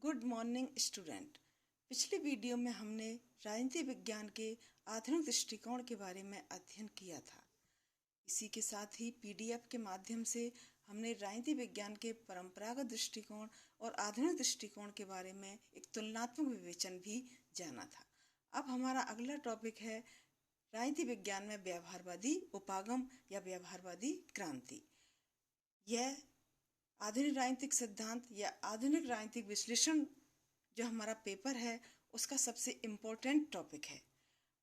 Good morning student. पिछले video में हमने राजनीति विज्ञान के आधुनिक दृष्टिकोण के बारे में अध्ययन किया था। इसी के साथ ही पीडीएफ के माध्यम से हमने राजनीति विज्ञान के परंपरागत दृष्टिकोण और आधुनिक दृष्टिकोण के बारे में एक तुलनात्मक विवेचन भी जाना था। अब हमारा अगला टॉपिक है राजनीति विज्ञान में व्यवहारवादी उपागम या व्यवहारवादी क्रांति। यह आधुनिक राजनीतिक सिद्धांत या आधुनिक राजनीतिक विश्लेषण जो हमारा पेपर है उसका सबसे इम्पोर्टेंट टॉपिक है।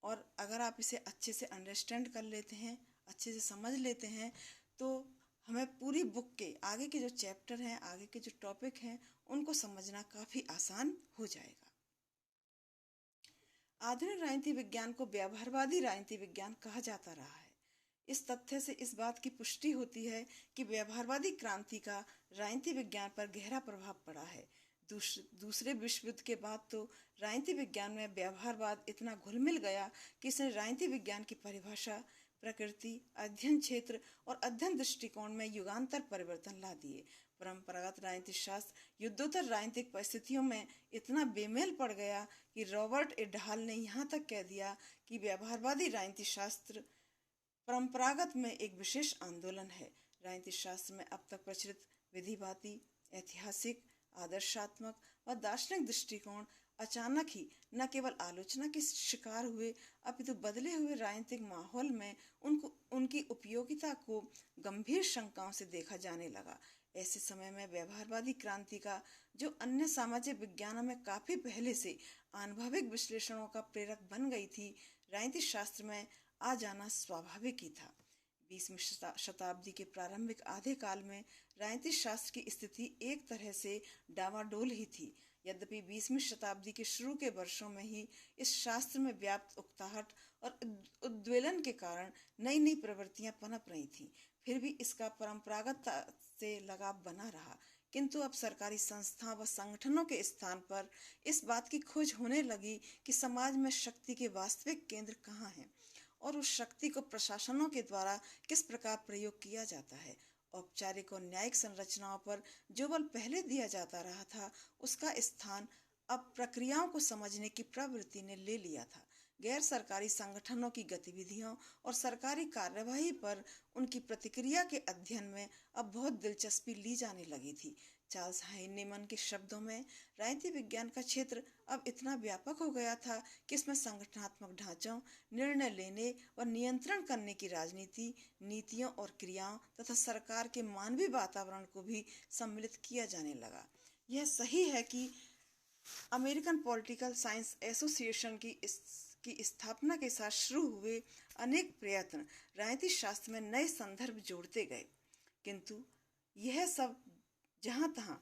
और अगर आप इसे अच्छे से अंडरस्टैंड कर लेते हैं, अच्छे से समझ लेते हैं, तो हमें पूरी बुक के आगे के जो चैप्टर हैं, आगे के जो टॉपिक हैं, उनको समझना काफ़ी आसान हो जाएगा। आधुनिक राजनीति विज्ञान को व्यवहारवादी राजनीति विज्ञान कहा जाता रहा है। इस तथ्य से इस बात की पुष्टि होती है कि व्यवहारवादी क्रांति का राजनीति विज्ञान पर गहरा प्रभाव पड़ा है। दूसरे विश्व युद्ध के बाद तो राजनीति विज्ञान में व्यवहारवाद इतना घुल मिल गया कि इसने राजनीति विज्ञान की परिभाषा, प्रकृति, अध्ययन क्षेत्र और अध्ययन दृष्टिकोण में युगांतर परिवर्तन ला दिए। परंपरागत राजनीति शास्त्र युद्धोत्तर राजनीतिक परिस्थितियों में इतना बेमेल पड़ गया कि रॉबर्ट ए ढाल ने यहाँ तक कह दिया कि व्यवहारवादी राजनीति शास्त्र परंपरागत में एक विशेष आंदोलन है। राजनीति शास्त्र में अब तक प्रचलित विधिवादी, ऐतिहासिक, आदर्शात्मक व दार्शनिक दृष्टिकोण अचानक ही न केवल आलोचना के शिकार हुए, अपितु बदले हुए राजनीतिक माहौल में उनकी उपयोगिता को गंभीर शंकाओं से देखा जाने लगा। ऐसे समय में व्यवहारवादी क्रांति का, जो अन्य सामाजिक विज्ञानों में काफी पहले से आनुभविक विश्लेषणों का प्रेरक बन गई थी, राजनीति शास्त्र में आ जाना स्वाभाविक ही था। 20वीं शताब्दी के प्रारंभिक आधे काल में राजनीति शास्त्र की स्थिति एक तरह से डावाडोल ही थी। यद्यपि 20वीं शताब्दी के शुरू के वर्षों में ही इस शास्त्र में व्याप्त उकताहट और उद्वेलन के कारण नई नई प्रवृत्तियां पनप रही थीं। फिर भी इसका परंपरागत से लगाव बना रहा, किंतु अब सरकारी संस्थाओं व संगठनों के स्थान पर इस बात की खोज होने लगी कि समाज में शक्ति के वास्तविक केंद्र कहाँ हैं और उस शक्ति को प्रशासनों के द्वारा किस प्रकार प्रयोग किया जाता है। औपचारिक और न्यायिक संरचनाओं पर जो बल पहले दिया जाता रहा था, उसका स्थान अब प्रक्रियाओं को समझने की प्रवृत्ति ने ले लिया था। गैर सरकारी संगठनों की गतिविधियों और सरकारी कार्यवाही पर उनकी प्रतिक्रिया के अध्ययन में अब बहुत दिलचस्पी ली जाने लगी थी। चार्ल्स हाइनेमन के शब्दों में, राजनीति विज्ञान का क्षेत्र अब इतना व्यापक हो गया था कि इसमें संगठनात्मक ढांचों, निर्णय लेने और नियंत्रण करने की राजनीति, नीतियों और क्रियाओं तथा सरकार के मानवीय वातावरण को भी सम्मिलित किया जाने लगा। यह सही है कि अमेरिकन पॉलिटिकल साइंस एसोसिएशन की स्थापना के साथ शुरू हुए अनेक प्रयत्न राजनीति शास्त्र में नए संदर्भ जोड़ते गए, किंतु यह सब जहां तहां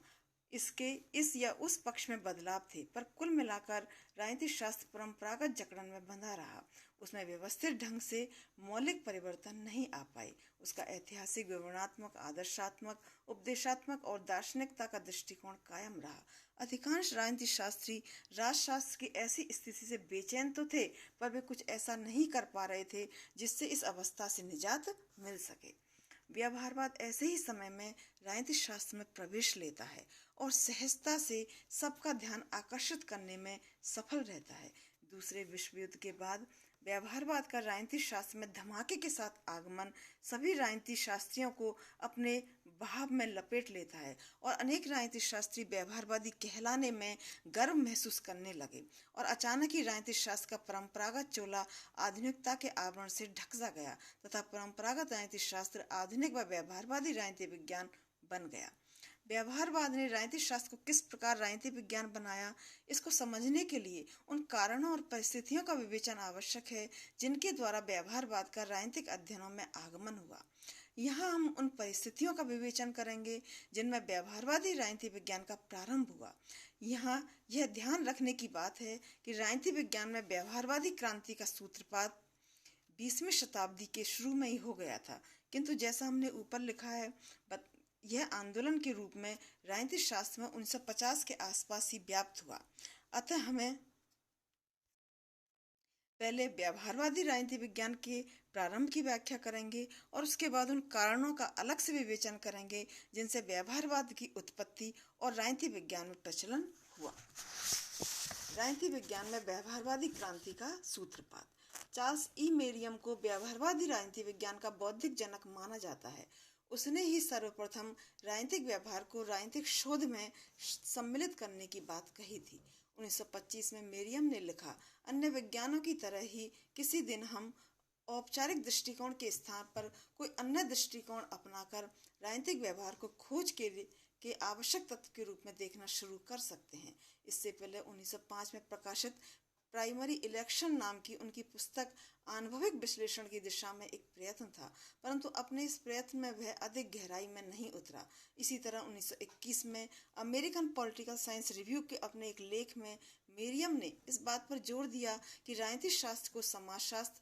इसके इस या उस पक्ष में बदलाव थे, पर कुल मिलाकर राजनीति शास्त्र परंपरागत जकड़न में बंधा रहा। उसमें व्यवस्थित ढंग से मौलिक परिवर्तन नहीं आ पाए। उसका ऐतिहासिक, विवरणात्मक, आदर्शात्मक, उपदेशात्मक और दार्शनिकता का दृष्टिकोण कायम रहा। अधिकांश राजनीति शास्त्री राजशास्त्र की ऐसी स्थिति से बेचैन तो थे, पर वे कुछ ऐसा नहीं कर पा रहे थे जिससे इस अवस्था से निजात मिल सके। व्यवहारवाद ऐसे ही समय में राजनीति शास्त्र में प्रवेश लेता है और सहजता से सबका ध्यान आकर्षित करने में सफल रहता है। दूसरे विश्व युद्ध के बाद व्यवहारवाद का राजनीति शास्त्र में धमाके के साथ आगमन सभी राजनीति शास्त्रियों को अपने बहाव में लपेट लेता है और अनेक राजनीति शास्त्री व्यवहारवादी कहलाने में गर्व महसूस करने लगे और अचानक ही राजनीति शास्त्र का परंपरागत चोला आधुनिकता के आवरण से ढक सा गया तथा परंपरागत राजनीति शास्त्र आधुनिक व व्यवहारवादी राजनीति विज्ञान बन गया। व्यवहारवाद ने राजनीति शास्त्र को किस प्रकार राजनीति विज्ञान बनाया, इसको समझने के लिए उन कारणों और परिस्थितियों का विवेचन आवश्यक है जिनके द्वारा व्यवहारवाद का राजनीतिक अध्ययनों में आगमन हुआ। यहाँ हम उन परिस्थितियों का विवेचन करेंगे जिनमें व्यवहारवादी राजनीति विज्ञान का प्रारंभ हुआ। यहाँ यह ध्यान रखने की बात है कि राजनीति विज्ञान में व्यवहारवादी क्रांति का सूत्रपात 20वीं शताब्दी के शुरू में ही हो गया था, किंतु जैसा हमने ऊपर लिखा है, यह आंदोलन के रूप में राजनीति शास्त्र में 1950 के आसपास ही व्याप्त हुआ। अतः हमें पहले व्यवहारवादी राजनीति विज्ञान के प्रारंभ की व्याख्या करेंगे और उसके बाद उन कारणों का अलग से विवेचन करेंगे जिनसे व्यवहारवाद की उत्पत्ति और राजनीति विज्ञान में प्रचलन हुआ। राजनीति विज्ञान में व्यवहारवादी क्रांति का सूत्रपात। चार्ल्स ई मेरियम को व्यवहारवादी राजनीति विज्ञान का बौद्धिक जनक माना जाता है। उसने ही सर्वप्रथम राजनीतिक व्यवहार को राजनीतिक शोध में सम्मिलित करने की बात कही थी। 1925 में मेरियम ने लिखा, अन्य विज्ञानों की तरह ही किसी दिन हम औपचारिक दृष्टिकोण के स्थान पर कोई अन्य दृष्टिकोण अपनाकर राजनीतिक व्यवहार को खोज के आवश्यक तत्व के रूप में देखना शुरू कर सकते हैं। इससे पहले 1905 में प्रकाशित प्राइमरी इलेक्शन नाम की उनकी पुस्तक आनुभविक विश्लेषण की दिशा में एक प्रयत्न था, परंतु अपने इस प्रयत्न में वह अधिक गहराई में नहीं उतरा। इसी तरह 1921 में अमेरिकन पॉलिटिकल साइंस रिव्यू के अपने एक लेख में मेरियम ने इस बात पर जोर दिया कि राजनीतिक शास्त्र को समाजशास्त्र,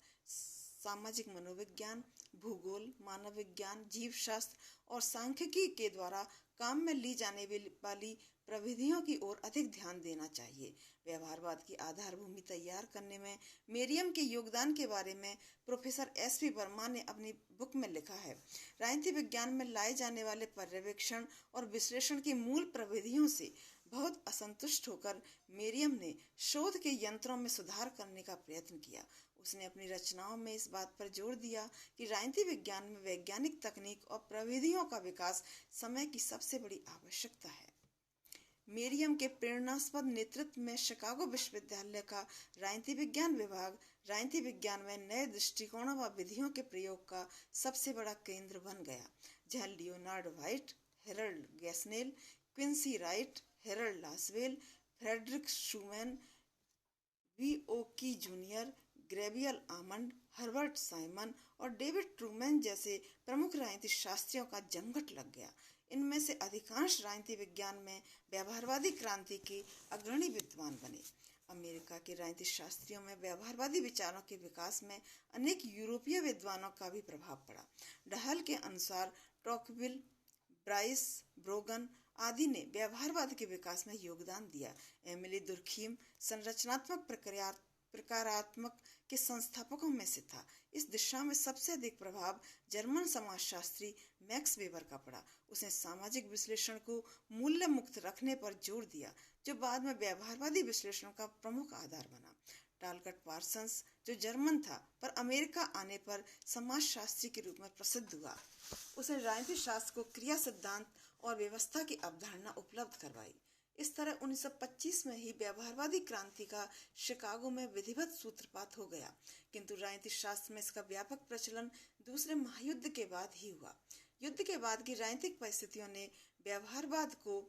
सामाजिक मनोविज्ञान, भूगोल, मानव विज्ञान, जीव शास्त्र और सांख्यिकी के द्वारा काम में ली जाने वाली प्रविधियों की ओर अधिक ध्यान देना चाहिए। व्यवहारवाद की आधारभूमि तैयार करने में मेरियम के योगदान के बारे में प्रोफेसर एस.पी. वर्मा ने अपनी बुक में लिखा है, राजनीति विज्ञान में लाए जाने वाले पर्यवेक्षण और विश्लेषण की मूल प्रविधियों से बहुत असंतुष्ट होकर मेरियम ने शोध के यंत्रों में सुधार करने का प्रयत्न किया। उसने अपनी रचनाओं में इस बात पर जोर दिया कि राजनीति विज्ञान में वैज्ञानिक तकनीक और प्रविधियों का विकास समय की सबसे बड़ी आवश्यकता है। मेरियम के प्रेरणास्पद नेतृत्व में शिकागो विश्वविद्यालय का राजनीति विज्ञान विभाग राजनीति विज्ञान में नए दृष्टिकोणों व विधियों के प्रयोग का सबसे बड़ा केंद्र बन गया, जहां Leonard White, Harold Gosnell, Quincy Wright, Harold Lasswell, Frederick Schuman, V O Key junior, Gabriel Almond, Herbert Simon और डेविड ट्रूमैन जैसे प्रमुख राजनीति शास्त्रियों का जमघट लग गया। इनमें से अधिकांश राजनीति विज्ञान में व्यवहारवादी क्रांति के अग्रणी विद्वान बने। अमेरिका के राजनीति शास्त्रियों में व्यवहारवादी विचारों के विकास में अनेक यूरोपीय विद्वानों का भी प्रभाव पड़ा। डहल के अनुसार टॉकविल, ब्राइस, ब्रोगन आदि ने व्यवहारवाद के विकास में योगदान दिया। एमिली दुर्खीम संरचनात्मक प्रकारात्मक के संस्थापकों में से था। इस दिशा में सबसे अधिक प्रभाव जर्मन समाजशास्त्री मैक्स वेबर का पड़ा। उसने सामाजिक विश्लेषण को मूल्य मुक्त रखने पर जोर दिया, जो बाद में व्यवहारवादी विश्लेषण का प्रमुख आधार बना। टालकट पार्सन्स, जो जर्मन था पर अमेरिका आने पर समाजशास्त्री के रूप में प्रसिद्ध हुआ, उसने राजनीति शास्त्र को क्रिया सिद्धांत और व्यवस्था की अवधारणा उपलब्ध करवाई। इस तरह 1925 में ही व्यवहारवादी क्रांति का शिकागो में विधिवत सूत्रपात हो गया, किंतु राजनीति शास्त्र में इसका व्यापक प्रचलन दूसरे महायुद्ध के बाद ही हुआ। युद्ध के बाद की राजनीतिक परिस्थितियों ने व्यवहारवाद को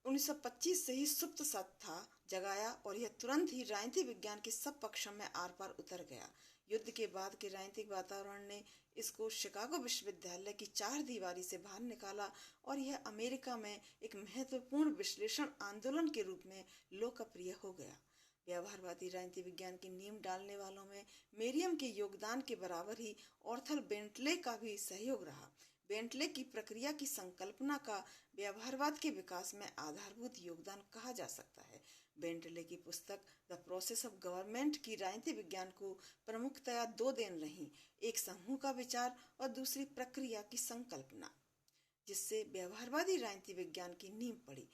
1925 से ही सुप्त था जगाया और यह तुरंत ही राजनीति विज्ञान के सब पक्षों में आर पार उतर गया। युद्ध के बाद के राजनीतिक वातावरण ने इसको शिकागो विश्वविद्यालय की चार दीवारी से बाहर निकाला और यह अमेरिका में एक महत्वपूर्ण विश्लेषण आंदोलन के रूप में लोकप्रिय हो गया। व्यवहारवादी राजनीति विज्ञान की नींव डालने वालों में मेरियम के योगदान के बराबर ही ऑर्थर बेंटले का भी सहयोग रहा। बेंटले की प्रक्रिया की संकल्पना का व्यवहारवाद के विकास में आधारभूत योगदान कहा जा सकता है। बेंटले की पुस्तक द प्रोसेस ऑफ गवर्नमेंट की राजनीति विज्ञान को प्रमुखतया दो देन रही, एक समूह का विचार और दूसरी प्रक्रिया की संकल्पना, जिससे व्यवहारवादी राजनीति विज्ञान की नींव पड़ी।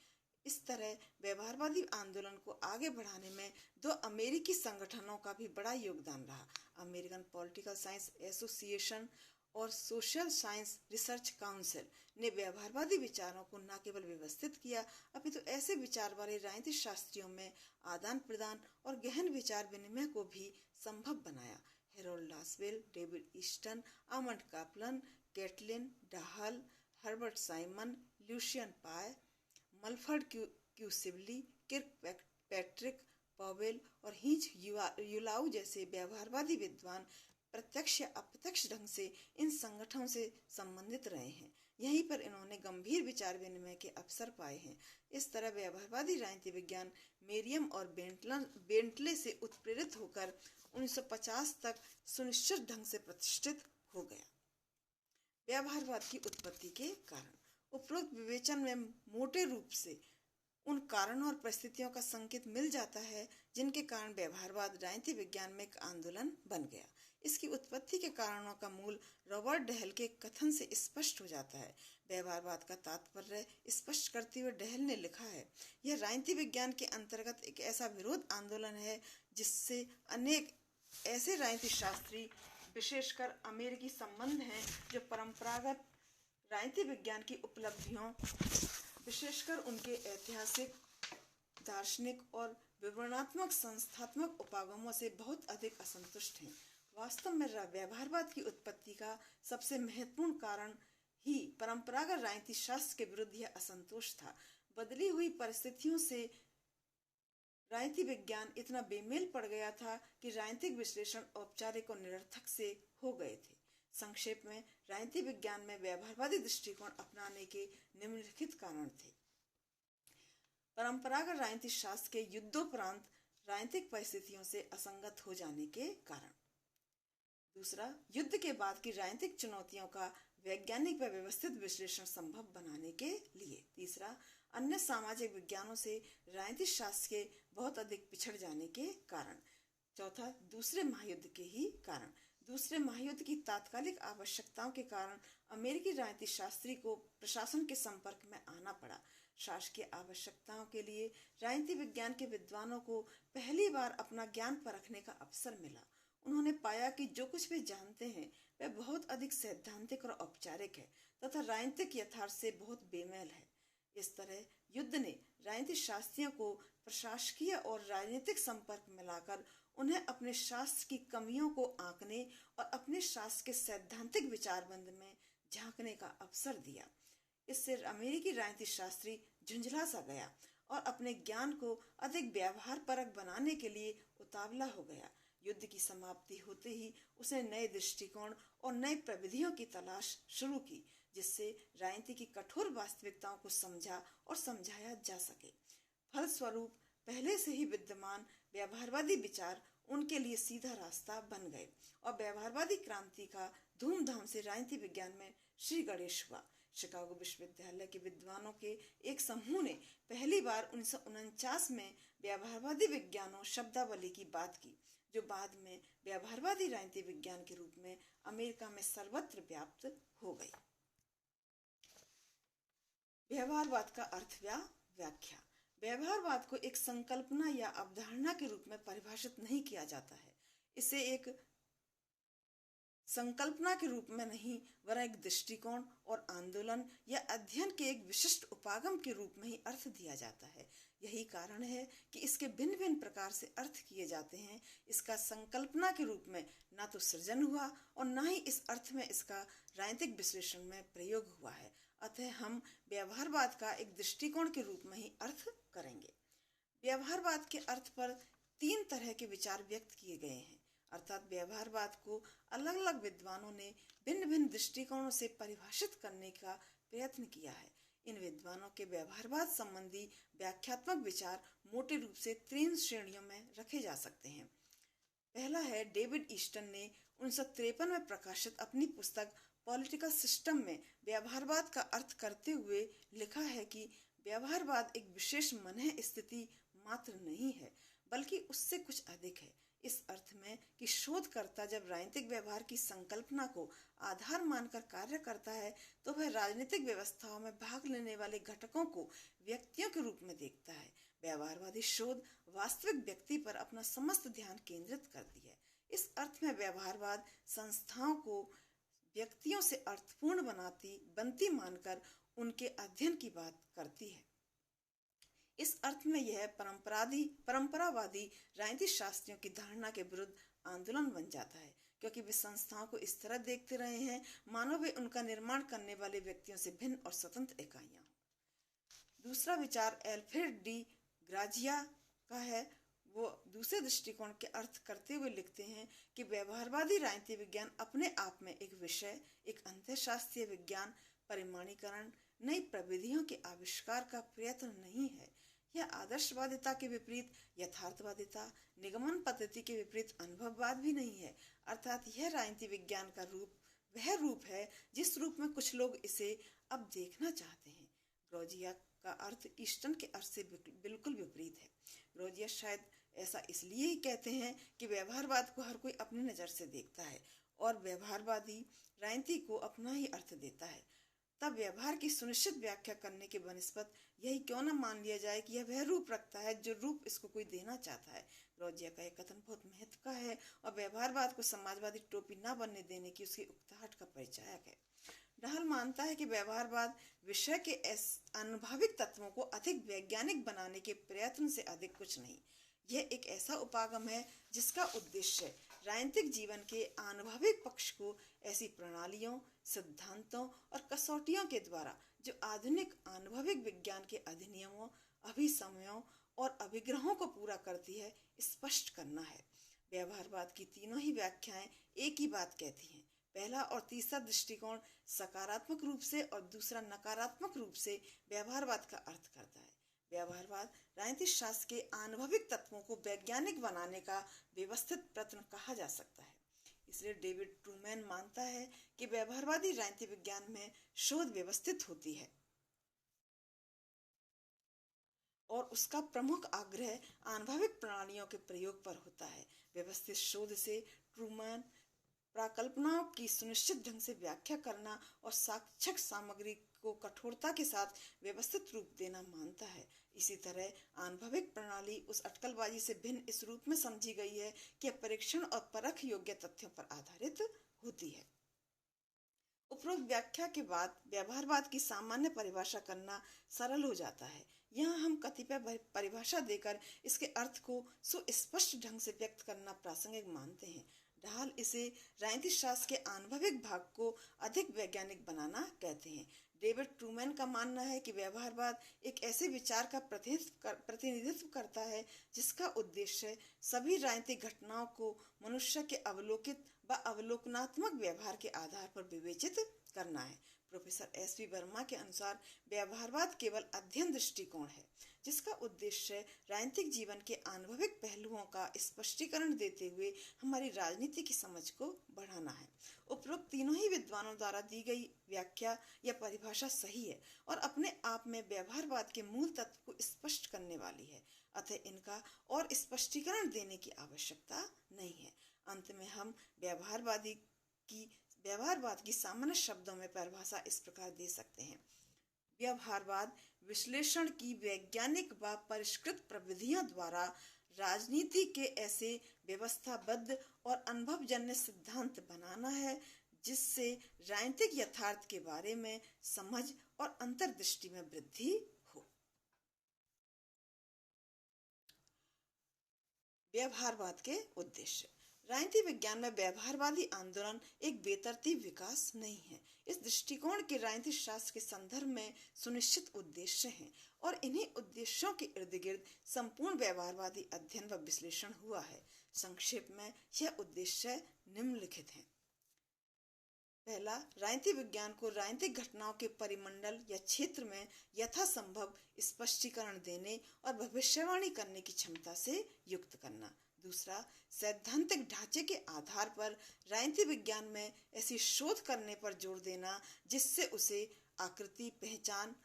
इस तरह व्यवहारवादी आंदोलन को आगे बढ़ाने में दो अमेरिकी संगठनों का भी बड़ा योगदान रहा। अमेरिकन पॉलिटिकल साइंस एसोसिएशन और सोशल साइंस रिसर्च काउंसिल ने व्यवहारवादी विचारों को न केवल व्यवस्थित किया, अपितु ऐसे विचार वाले राजनीति शास्त्रियों में आदान प्रदान और गहन विचार विनिमय को भी संभव बनाया। Harold Lasswell, David Easton, Almond Kaplan, Catlin Dahl, Herbert Simon, Lucian Pye, Mulford Q Sibley, Kirkpatrick Powell और हीच युलाउ जैसे व्यवहारवादी विद्वान प्रत्यक्ष या अप्रत्यक्ष ढंग से इन संगठनों से संबंधित रहे हैं। यहीं पर इन्होंने गंभीर विचार विनिमय के अवसर पाए हैं। इस तरह व्यवहारवादी राजनीति विज्ञान मेरियम और बेंटले से उत्प्रेरित होकर 1950 तक सुनिश्चित ढंग से प्रतिष्ठित हो गया। व्यवहारवाद की उत्पत्ति के कारण उपरोक्त विवेचन में मोटे रूप से उन कारणों और परिस्थितियों का संकेत मिल जाता है जिनके कारण व्यवहारवाद राजनीति विज्ञान में एक आंदोलन बन गया। इसकी उत्पत्ति के कारणों का मूल रॉबर्ट डहल के कथन से स्पष्ट हो जाता है। व्यवहारवाद का तात्पर्य स्पष्ट करते हुए डहल ने लिखा है, यह राजनीति विज्ञान के अंतर्गत एक ऐसा विरोध आंदोलन है जिससे अनेक ऐसे राजनीति शास्त्री, विशेषकर अमेरिकी संबंध हैं जो परंपरागत राजनीति विज्ञान की उपलब्धियों, विशेषकर उनके ऐतिहासिक, दार्शनिक और विवरणात्मक संस्थात्मक उपागमों से बहुत अधिक असंतुष्ट हैं। वास्तव में व्यवहारवाद की उत्पत्ति का सबसे महत्वपूर्ण कारण ही परंपरागत राजनीति शास्त्र के विरुद्ध यह असंतोष था। बदली हुई परिस्थितियों से राजनीति विज्ञान इतना बेमेल पड़ गया था कि राजनीतिक विश्लेषण औपचारिक और निरर्थक से हो गए थे। संक्षेप में, राजनीति विज्ञान में व्यवहारवादी दृष्टिकोण अपनाने के निम्नलिखित कारण थे। परंपरागत राजनीति शास्त्र के युद्धोपरांत राजनीतिक परिस्थितियों से असंगत हो जाने के कारण। दूसरा, युद्ध के बाद की राजनीतिक चुनौतियों का वैज्ञानिक व व्यवस्थित विश्लेषण संभव बनाने के लिए। तीसरा, अन्य सामाजिक विज्ञानों से राजनीतिक शास्त्र के बहुत अधिक पिछड़ जाने के कारण। चौथा, दूसरे महायुद्ध के ही कारण। दूसरे महायुद्ध की तात्कालिक आवश्यकताओं के कारण अमेरिकी राजनीति शास्त्री को प्रशासन के संपर्क में आना पड़ा। शासकीय आवश्यकताओं के लिए राजनीति विज्ञान के विद्वानों को पहली बार अपना ज्ञान परखने का अवसर मिला। उन्होंने पाया कि जो कुछ वे जानते हैं वह बहुत अधिक सैद्धांतिक और औपचारिक है तथा राजनीतिक यथार्थ से बहुत बेमेल है। इस तरह युद्ध ने राजनीति शास्त्रियों को प्रशासकीय और राजनीतिक संपर्क मिलाकर उन्हें अपने शास्त्र की कमियों को आंकने और अपने शास्त्र के सैद्धांतिक विचारबंद में झांकने का अवसर दिया। इससे अमेरिकी राजनीति शास्त्री झुंझला सा गया और अपने ज्ञान को अधिक व्यवहार परक बनाने के लिए उतावला हो गया। युद्ध की समाप्ति होते ही उसने नए दृष्टिकोण और नई प्रविधियों की तलाश शुरू की, जिससे राजनीति की कठोर वास्तविकताओं को समझा और समझाया जा सके। फलस्वरूप पहले से ही विद्यमान व्यवहारवादी विचार उनके लिए सीधा रास्ता बन गए और व्यवहारवादी क्रांति का धूमधाम से राजनीति विज्ञान में श्री गणेश हुआ। शिकागो विश्वविद्यालय के विद्वानों के एक समूह ने पहली बार 1949 में व्यवहारवादी विज्ञानों शब्दावली की बात की, जो बाद में व्यवहारवादी राजनीति विज्ञान के रूप में अमेरिका में सर्वत्र व्याप्त हो गई। व्यवहारवाद का अर्थ या व्याख्या। व्यवहारवाद को एक संकल्पना या अवधारणा के रूप में परिभाषित नहीं किया जाता है। इसे एक संकल्पना के रूप में नहीं, वरन एक दृष्टिकोण और आंदोलन या अध्ययन के एक विशिष्ट उपागम के रूप में ही अर्थ दिया जाता है। यही कारण है कि इसके भिन्न भिन्न प्रकार से अर्थ किए जाते हैं। इसका संकल्पना के रूप में ना तो सृजन हुआ और ना ही इस अर्थ में इसका राजनीतिक विश्लेषण में प्रयोग हुआ है। अतः हम व्यवहारवाद का एक दृष्टिकोण के रूप में ही अर्थ करेंगे। व्यवहारवाद के अर्थ पर 3 तरह के विचार व्यक्त किए गए हैं, अर्थात व्यवहारवाद को अलग अलग विद्वानों ने भिन्न भिन्न दृष्टिकोणों से परिभाषित करने का प्रयत्न किया है। इन विद्वानों के व्यवहारवाद संबंधी व्याख्यात्मक विचार मोटे रूप से 3 श्रेणियों में रखे जा सकते हैं। पहला है, डेविड ईस्टन ने 1953 में प्रकाशित अपनी पुस्तक पॉलिटिकल सिस्टम में व्यवहारवाद का अर्थ करते हुए लिखा है कि व्यवहारवाद एक विशेष मनः स्थिति मात्र नहीं है, बल्कि उससे कुछ अधिक है। इस अर्थ में कि शोधकर्ता जब राजनीतिक व्यवहार की संकल्पना को आधार मानकर कार्य करता है तो वह राजनीतिक व्यवस्थाओं में भाग लेने वाले घटकों को व्यक्तियों के रूप में देखता है। व्यवहारवादी शोध वास्तविक व्यक्ति पर अपना समस्त ध्यान केंद्रित करती है। इस अर्थ में व्यवहारवाद संस्थाओं को व्यक्तियों से अर्थपूर्ण बनती मानकर उनके अध्ययन की बात करती है। इस अर्थ में यह परंपरावादी राजनीति शास्त्रियों की धारणा के विरुद्ध आंदोलन बन जाता है, क्योंकि वे संस्थाओं को इस तरह देखते रहे हैं मानो वे उनका निर्माण करने वाले व्यक्तियों से भिन्न और स्वतंत्र इकाइयां हों। दूसरा विचार एल्फ्रेड डी ग्राजिया का है। वो दूसरे दृष्टिकोण के अर्थ करते हुए लिखते हैं कि व्यवहारवादी राजनीति विज्ञान अपने आप में एक विषय, एक अंतःशास्त्रीय विज्ञान, परिमाणीकरण, नई प्रविधियों के आविष्कार का प्रयत्न नहीं है। यह आदर्शवादिता के विपरीत यथार्थवादिता, निगमन पद्धति के विपरीत अनुभववाद भी नहीं है। अर्थात यह राजनीति विज्ञान का रूप वह रूप है जिस रूप में कुछ लोग इसे अब देखना चाहते हैं। ग्रोजिया का अर्थ ईस्टन के अर्थ से बिल्कुल विपरीत है। ग्रोजिया शायद ऐसा इसलिए ही कहते हैं कि व्यवहारवाद को हर कोई अपनी नज़र से देखता है और व्यवहारवादी राजनीति को अपना ही अर्थ देता है। तब व्यवहार की सुनिश्चित व्याख्या करने के बनिस्बत यही क्यों न मान लिया जाए कि यह वह रूप रखता है जो रूप इसको कोई देना चाहता है। रोजिया का यह कथन बहुत महत्व का है और व्यवहारवाद को समाजवादी टोपी न बनने देने की उसकी उकताहट का परिचायक है। डहल मानता है कि व्यवहारवाद विषय के अनुभविक तत्वों को अधिक वैज्ञानिक बनाने के प्रयत्न से अधिक कुछ नहीं। यह एक ऐसा उपागम है जिसका उद्देश्य राजनीतिक जीवन के अनुभविक पक्ष को ऐसी प्रणालियों, सिद्धांतों और कसौटियों के द्वारा जो आधुनिक अनुभविक विज्ञान के अधिनियमों, अभिसमयों और अभिग्रहों को पूरा करती है, स्पष्ट करना है। व्यवहारवाद की तीनों ही व्याख्याएं एक ही बात कहती हैं। पहला और तीसरा दृष्टिकोण सकारात्मक रूप से और दूसरा नकारात्मक रूप से व्यवहारवाद का अर्थ करता है। व्यवहारवाद राजनीतिक शास्त्र के अनुभविक तत्वों को वैज्ञानिक बनाने का व्यवस्थित प्रयत्न कहा जा सकता है। इसलिए डेविड ट्रूमैन मानता है कि व्यवहारवादी राजनीति विज्ञान में शोध व्यवस्थित होती है और उसका प्रमुख आग्रह अनुभविक प्रणालियों के प्रयोग पर होता है। व्यवस्थित शोध से ट्रूमैन प्राकल्पनाओं की सुनिश्चित ढंग से व्याख्या करना और साक्ष्यक सामग्री को कठोरता के साथ व्यवस्थित रूप देना मानता है। इसी तरह अनुभविक प्रणाली उस अटकलबाजी से भिन्न इस रूप में समझी गई है कि परीक्षण और परख योग्य तथ्यों पर आधारित होती है। उपरोक्त व्याख्या के बाद व्यवहारवाद की सामान्य परिभाषा करना सरल हो जाता है। यहाँ हम कतिपय परिभाषा देकर इसके अर्थ को सुस्पष्ट ढंग से व्यक्त करना प्रासंगिक मानते हैं। डहाल इसे राजनीतिक शास्त्र के अनुभविक भाग को अधिक वैज्ञानिक बनाना कहते हैं। डेविड ट्रूमैन का मानना है कि व्यवहारवाद एक ऐसे विचार का प्रतिनिधित्व करता है जिसका उद्देश्य सभी राजनीतिक घटनाओं को मनुष्य के अवलोकित व अवलोकनात्मक व्यवहार के आधार पर विवेचित करना है। Professor SV. वर्मा के अनुसार व्यवहारवाद केवल अध्ययन दृष्टिकोण है जिसका उद्देश्य राजनीतिक जीवन के अनुभविक पहलुओं का स्पष्टीकरण देते हुए हमारी राजनीति की समझ को बढ़ाना है। उपरोक्त तीनों ही विद्वानों द्वारा दी गई व्याख्या या परिभाषा सही है और अपने आप में व्यवहारवाद के मूल तत्व को स्पष्ट करने वाली है, अतः इनका और स्पष्टीकरण देने की आवश्यकता नहीं है। अंत में हम व्यवहारवाद की सामान्य शब्दों में परिभाषा इस प्रकार दे सकते हैं। व्यवहारवाद विश्लेषण की वैज्ञानिक व परिष्कृत प्रविधियों द्वारा राजनीति के ऐसे व्यवस्थाबद्ध और अनुभवजन्य सिद्धांत बनाना है जिससे राजनीतिक यथार्थ के बारे में समझ और अंतर्दृष्टि में वृद्धि हो। व्यवहारवाद के उद्देश्य। राजनीति विज्ञान में व्यवहारवादी आंदोलन एक बेतरतीब विकास नहीं है। इस दृष्टिकोण के राजनीतिक शास्त्र के संदर्भ में सुनिश्चित उद्देश्य हैं और इन्हीं उद्देश्यों के इर्द गिर्द संपूर्ण व्यवहारवादी अध्ययन व विश्लेषण हुआ है। संक्षेप में यह उद्देश्य निम्नलिखित हैं। पहला, राजनीति विज्ञान को राजनीतिक घटनाओं के परिमंडल या क्षेत्र में यथासंभव स्पष्टीकरण देने और भविष्यवाणी करने की क्षमता से युक्त करना। दूसरा, सैद्धांतिक ढांचे के आधार पर राजनीति विज्ञान में ऐसी शोध करने पर जोर देना जिससे उसे आकृति, पहचान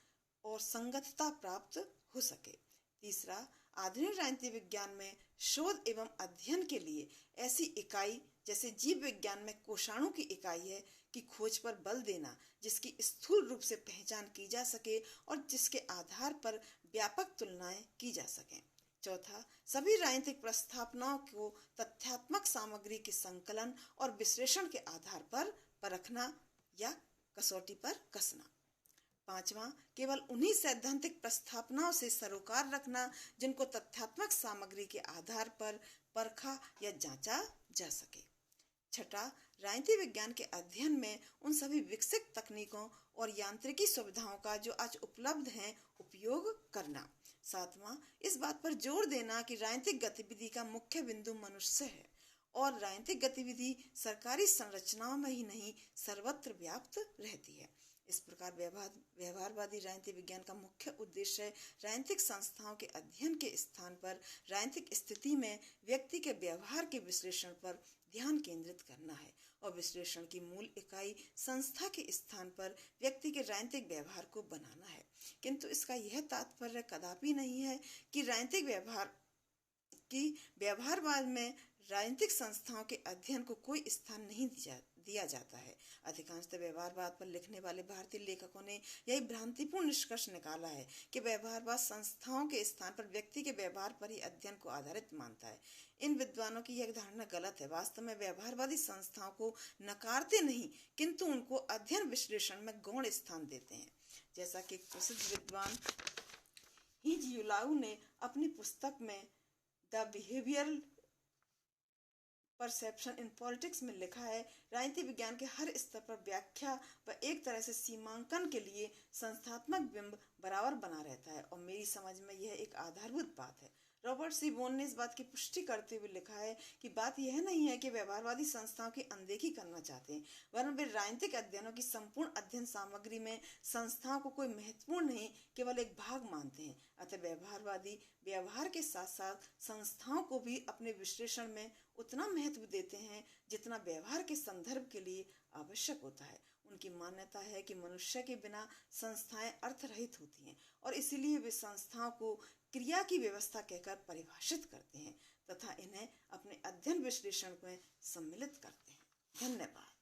और संगतता प्राप्त हो सके। तीसरा, आधुनिक राजनीति विज्ञान में शोध एवं अध्ययन के लिए ऐसी इकाई जैसे जीव विज्ञान में कोषाणु की इकाई है की खोज पर बल देना जिसकी स्थूल रूप से पहचान की जा सके और जिसके आधार पर व्यापक तुलनाएं की जा सकें। चौथा, सभी राजनीतिक प्रस्थापनाओं को तथ्यात्मक सामग्री के संकलन और विश्लेषण के आधार पर परखना या कसौटी पर कसना। पांचवा, केवल उन्हीं सैद्धांतिक प्रस्थापनाओं से सरोकार रखना जिनको तथ्यात्मक सामग्री के आधार पर परखा या जांचा जा सके। छठा, राजनीति विज्ञान के अध्ययन में उन सभी विकसित तकनीकों और यांत्रिकी सुविधाओं का जो आज उपलब्ध हैं उपयोग करना। सातवां, इस बात पर जोर देना कि राजनीतिक गतिविधि का मुख्य बिंदु मनुष्य है और राजनीतिक गतिविधि सरकारी संरचनाओं में ही नहीं सर्वत्र व्याप्त रहती है। इस प्रकार व्यवहारवादी राजनीति विज्ञान का मुख्य उद्देश्य राजनीतिक संस्थाओं के अध्ययन के स्थान पर राजनीतिक स्थिति में व्यक्ति के व्यवहार के विश्लेषण पर ध्यान केंद्रित करना है और विश्लेषण की मूल इकाई संस्था के स्थान पर व्यक्ति के राजनीतिक व्यवहार को बनाना है। किंतु इसका यह तात्पर्य कदापि नहीं है कि राजनीतिक व्यवहार कि व्यवहारवाद में राजनीतिक संस्थाओं के अध्ययन को कोई स्थान नहीं दिया जाता है। अधिकांशतः व्यवहारवाद पर लिखने वाले भारतीय लेखकों ने यही भ्रांतिपूर्ण निष्कर्ष निकाला है कि व्यवहारवाद संस्थाओं के स्थान पर व्यक्ति के व्यवहार पर ही अध्ययन को आधारित मानता है। इन विद्वानों की यह धारणा गलत है। वास्तव में व्यवहारवादी संस्थाओं को नकारते नहीं, किंतु उनको अध्ययन विश्लेषण में गौण स्थान देते हैं। जैसा कि प्रसिद्ध विद्वान हीज युलाउ ने अपनी पुस्तक में the behavioural perception in politics में लिखा है, राजनीति विज्ञान के हर स्तर पर व्याख्या व एक तरह से सीमांकन के लिए संस्थात्मक बिंब बराबर बना रहता है, और मेरी समझ में यह एक आधारभूत बात है। रॉबर्ट सी बोन ने इस बात की पुष्टि करते हुए लिखा है कि बात यह नहीं है कि व्यवहारवादी संस्थाओं की अनदेखी करना चाहते हैं, वरन वे राजनीतिक अध्ययनों की संपूर्ण अध्ययन सामग्री में संस्थाओं को कोई महत्वपूर्ण नहीं, केवल एक भाग मानते हैं। अतः व्यवहारवादी व्यवहार के साथ साथ संस्थाओं को भी अपने विश्लेषण में उतना महत्व देते हैं जितना व्यवहार के संदर्भ के लिए आवश्यक होता है। उनकी मान्यता है कि मनुष्य के बिना संस्थाएं अर्थरहित होती हैं, और इसीलिए वे संस्थाओं को क्रिया की व्यवस्था कहकर परिभाषित करते हैं तथा इन्हें अपने अध्ययन विश्लेषण में सम्मिलित करते हैं। धन्यवाद।